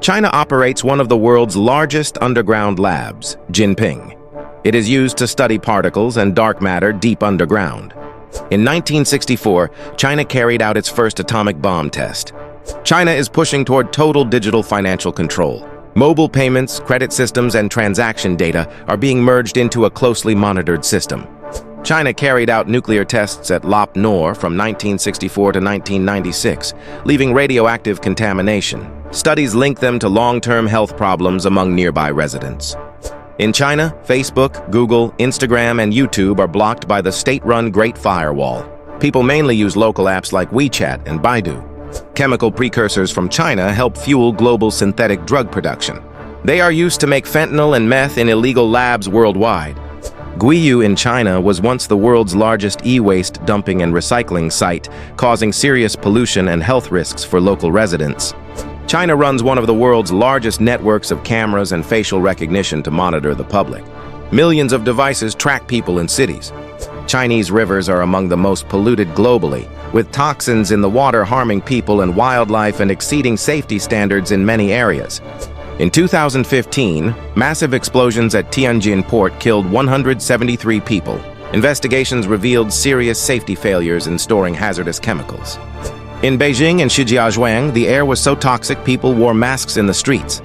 China operates one of the world's largest underground labs, Jinping. It is used to study particles and dark matter deep underground. In 1964, China carried out its first atomic bomb test. China is pushing toward total digital financial control. Mobile payments, credit systems, and transaction data are being merged into a closely monitored system. China carried out nuclear tests at Lop Nor from 1964 to 1996, leaving radioactive contamination. Studies link them to long-term health problems among nearby residents. In China, Facebook, Google, Instagram, and YouTube are blocked by the state-run Great Firewall. People mainly use local apps like WeChat and Baidu. Chemical precursors from China help fuel global synthetic drug production. They are used to make fentanyl and meth in illegal labs worldwide. Guiyu in China was once the world's largest e-waste dumping and recycling site, causing serious pollution and health risks for local residents. China runs one of the world's largest networks of cameras and facial recognition to monitor the public. Millions of devices track people in cities. Chinese rivers are among the most polluted globally, with toxins in the water harming people and wildlife and exceeding safety standards in many areas. In 2015, massive explosions at Tianjin port killed 173 people. Investigations revealed serious safety failures in storing hazardous chemicals. In Beijing and Shijiazhuang, the air was so toxic people wore masks in the streets.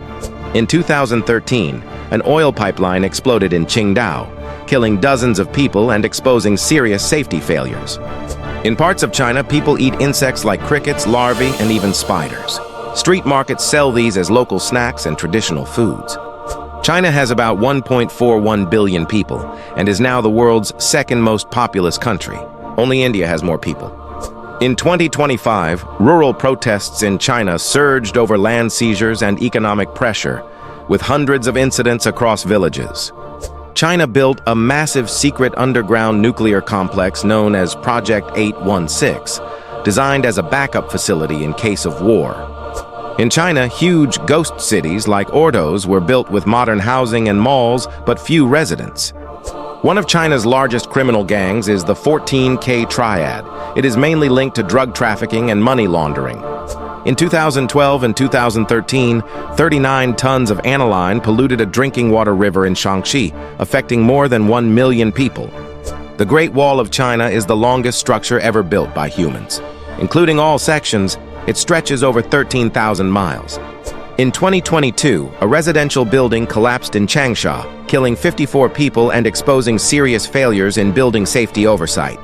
In 2013, an oil pipeline exploded in Qingdao, killing dozens of people and exposing serious safety failures. In parts of China, people eat insects like crickets, larvae, and even spiders. Street markets sell these as local snacks and traditional foods. China has about 1.41 billion people and is now the world's second most populous country. Only India has more people. In 2025, rural protests in China surged over land seizures and economic pressure, with hundreds of incidents across villages. China built a massive secret underground nuclear complex known as Project 816, designed as a backup facility in case of war. In China, huge ghost cities like Ordos were built with modern housing and malls, but few residents. One of China's largest criminal gangs is the 14K Triad. It is mainly linked to drug trafficking and money laundering. In 2012 and 2013, 39 tons of aniline polluted a drinking water river in Shaanxi, affecting more than 1 million people. The Great Wall of China is the longest structure ever built by humans. Including all sections, it stretches over 13,000 miles. In 2022, a residential building collapsed in Changsha, killing 54 people and exposing serious failures in building safety oversight.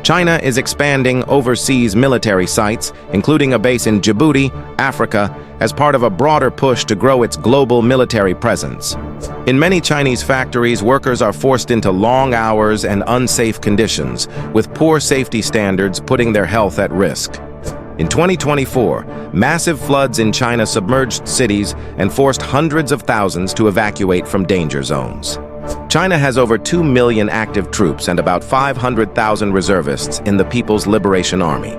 China is expanding overseas military sites, including a base in Djibouti, Africa, as part of a broader push to grow its global military presence. In many Chinese factories, workers are forced into long hours and unsafe conditions, with poor safety standards putting their health at risk. In 2024, massive floods in China submerged cities and forced hundreds of thousands to evacuate from danger zones. China has over 2 million active troops and about 500,000 reservists in the People's Liberation Army.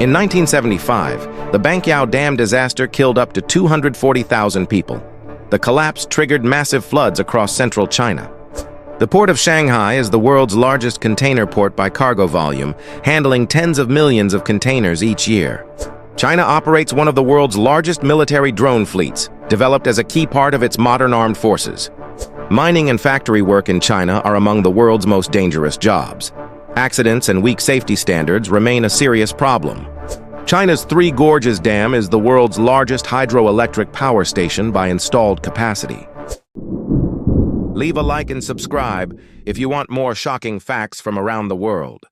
In 1975, the Banqiao Dam disaster killed up to 240,000 people. The collapse triggered massive floods across central China. The port of Shanghai is the world's largest container port by cargo volume, handling tens of millions of containers each year. China operates one of the world's largest military drone fleets, developed as a key part of its modern armed forces. Mining and factory work in China are among the world's most dangerous jobs. Accidents and weak safety standards remain a serious problem. China's Three Gorges Dam is the world's largest hydroelectric power station by installed capacity. Leave a like and subscribe if you want more shocking facts from around the world.